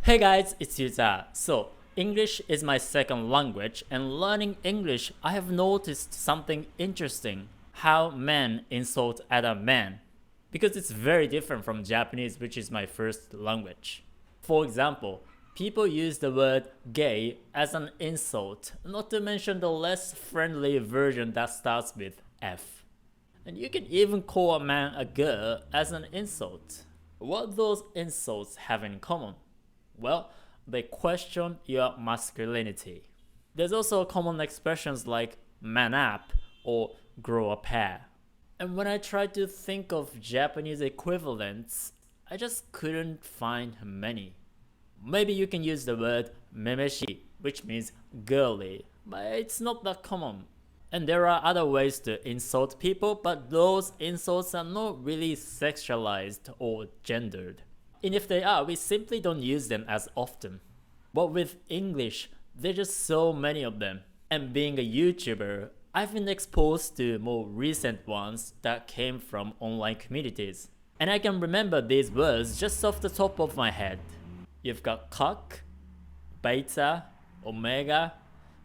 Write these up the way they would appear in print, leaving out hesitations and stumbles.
Hey guys, it's Yuta. So, English is my second language, and learning English, I have noticed something interesting: how men insult other men. Because it's very different from Japanese, which is my first language. For example, people use the word gay as an insult, not to mention the less friendly version that starts with F. And you can even call a man a girl as an insult. What those insults have in common? Well, they question your masculinity. There's also common expressions like man up or grow a pair. And when I tried to think of Japanese equivalents, I just couldn't find many. Maybe you can use the word memeshi, which means girly, but it's not that common. And there are other ways to insult people, but those insults are not really sexualized or gendered. And if they are, we simply don't use them as often. But with English, there's just so many of them. And being a YouTuber, I've been exposed to more recent ones that came from online communities. And I can remember these words just off the top of my head. You've got cock, beta, omega,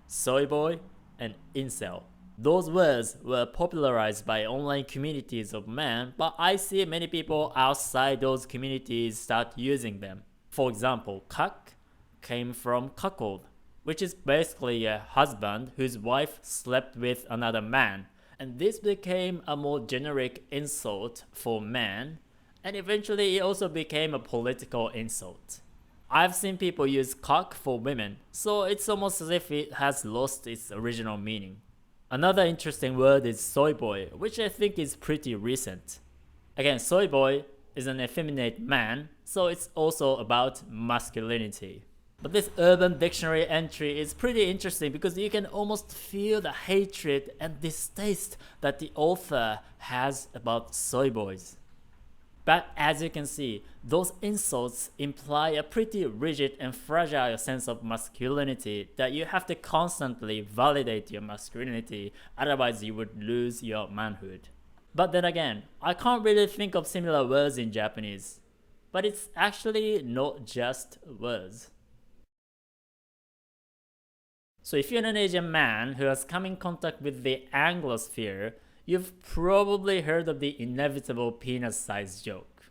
soy boy, and incel. Those words were popularized by online communities of men, but I see many people outside those communities start using them. For example, cuck came from cuckold, which is basically a husband whose wife slept with another man, and this became a more generic insult for men, and eventually it also became a political insult. I've seen people use cock for women, so it's almost as if it has lost its original meaning. Another interesting word is soy boy, which I think is pretty recent. Again, soy boy is an effeminate man, so it's also about masculinity. But this Urban Dictionary entry is pretty interesting because you can almost feel the hatred and distaste that the author has about soy boys. But as you can see, those insults imply a pretty rigid and fragile sense of masculinity that you have to constantly validate your masculinity, otherwise you would lose your manhood. But then again, I can't really think of similar words in Japanese. But it's actually not just words. So if you're an Asian man who has come in contact with the Anglosphere, you've probably heard of the inevitable penis size joke.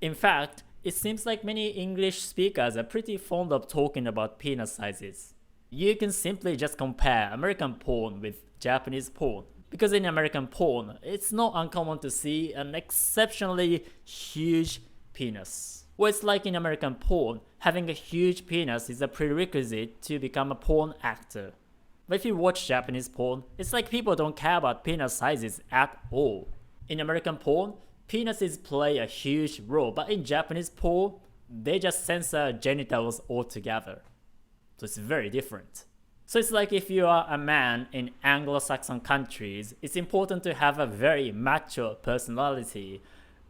In fact, it seems like many English speakers are pretty fond of talking about penis sizes. You can simply just compare American porn with Japanese porn, because in American porn, it's not uncommon to see an exceptionally huge penis. Well, it's like in American porn, having a huge penis is a prerequisite to become a porn actor. But if you watch Japanese porn, it's like people don't care about penis sizes at all. In American porn, penises play a huge role, but in Japanese porn, they just censor genitals altogether. So it's very different. So it's like if you are a man in Anglo-Saxon countries, it's important to have a very macho personality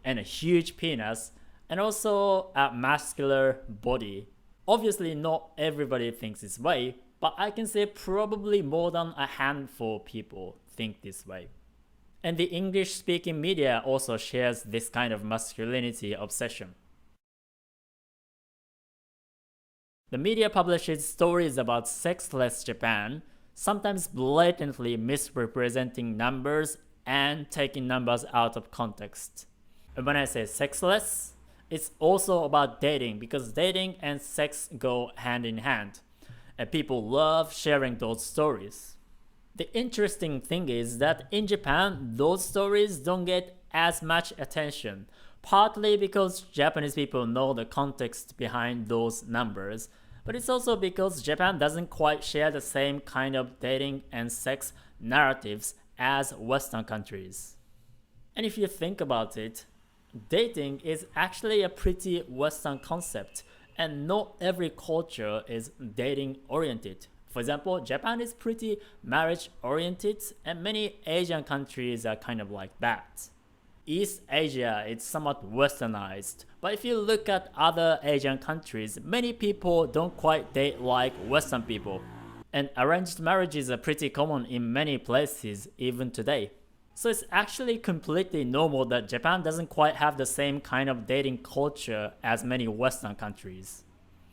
and a huge penis, and also a muscular body. Obviously, not everybody thinks this way, but I can say probably more than a handful of people think this way. And the English-speaking media also shares this kind of masculinity obsession. The media publishes stories about sexless Japan, sometimes blatantly misrepresenting numbers and taking numbers out of context. And when I say sexless, it's also about dating, because dating and sex go hand in hand. And people love sharing those stories. The interesting thing is that in Japan, those stories don't get as much attention, partly because Japanese people know the context behind those numbers, but it's also because Japan doesn't quite share the same kind of dating and sex narratives as Western countries. And if you think about it, dating is actually a pretty Western concept, and not every culture is dating oriented. For example, Japan is pretty marriage oriented, and many Asian countries are kind of like that. East Asia is somewhat westernized, but if you look at other Asian countries, many people don't quite date like Western people. And arranged marriages are pretty common in many places even today. So it's actually completely normal that Japan doesn't quite have the same kind of dating culture as many Western countries.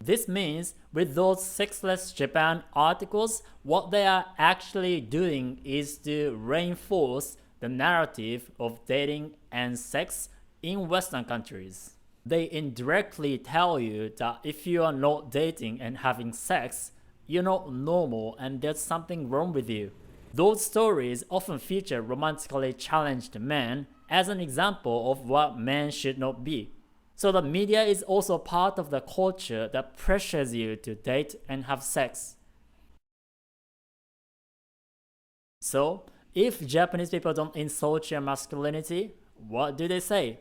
This means with those Sexless Japan articles, what they are actually doing is to reinforce the narrative of dating and sex in Western countries. They indirectly tell you that if you are not dating and having sex, you're not normal and there's something wrong with you. Those stories often feature romantically challenged men as an example of what men should not be. So the media is also part of the culture that pressures you to date and have sex. So, if Japanese people don't insult your masculinity, what do they say?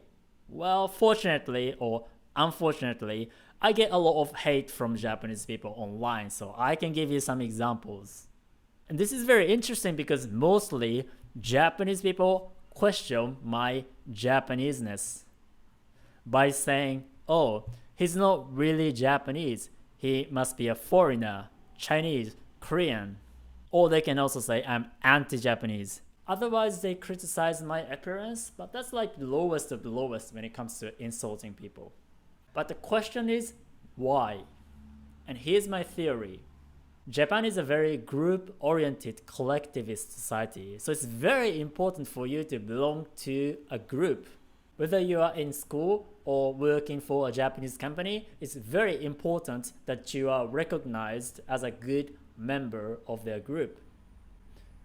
Well, fortunately or unfortunately, I get a lot of hate from Japanese people online, so I can give you some examples. And this is very interesting because mostly Japanese people question my Japaneseness by saying, oh, he's not really Japanese, he must be a foreigner, Chinese, Korean. Or they can also say I'm anti-Japanese. Otherwise, they criticize my appearance, but that's like the lowest of the lowest when it comes to insulting people. But the question is, why? And here's my theory. Japan is a very group-oriented collectivist society, so it's very important for you to belong to a group. Whether you are in school or working for a Japanese company, it's very important that you are recognized as a good member of their group.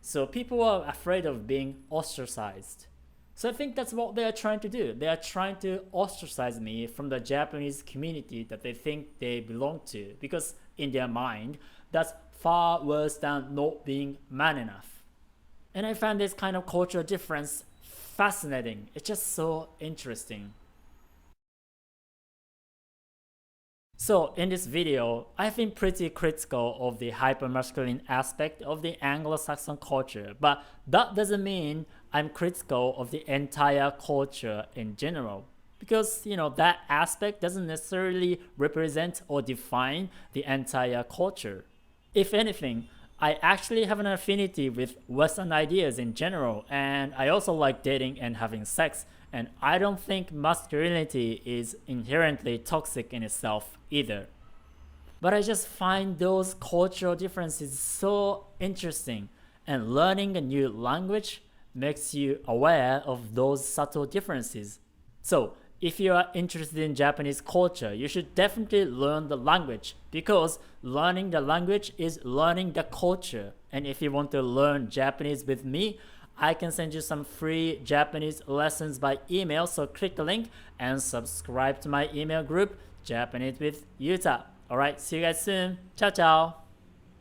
So people are afraid of being ostracized. So I think that's what they are trying to do. They are trying to ostracize me from the Japanese community that they think they belong to, because in their mind, that's far worse than not being man enough. And I find this kind of cultural difference fascinating. It's just so interesting. So in this video, I've been pretty critical of the hypermasculine aspect of the Anglo-Saxon culture, but that doesn't mean I'm critical of the entire culture in general. Because, that aspect doesn't necessarily represent or define the entire culture. If anything, I actually have an affinity with Western ideas in general, and I also like dating and having sex, and I don't think masculinity is inherently toxic in itself either. But I just find those cultural differences so interesting, and learning a new language makes you aware of those subtle differences. So, if you are interested in Japanese culture, you should definitely learn the language, because learning the language is learning the culture. And if you want to learn Japanese with me, I can send you some free Japanese lessons by email, so click the link and subscribe to my email group, Japanese with Yuta. Alright, see you guys soon. Ciao, ciao.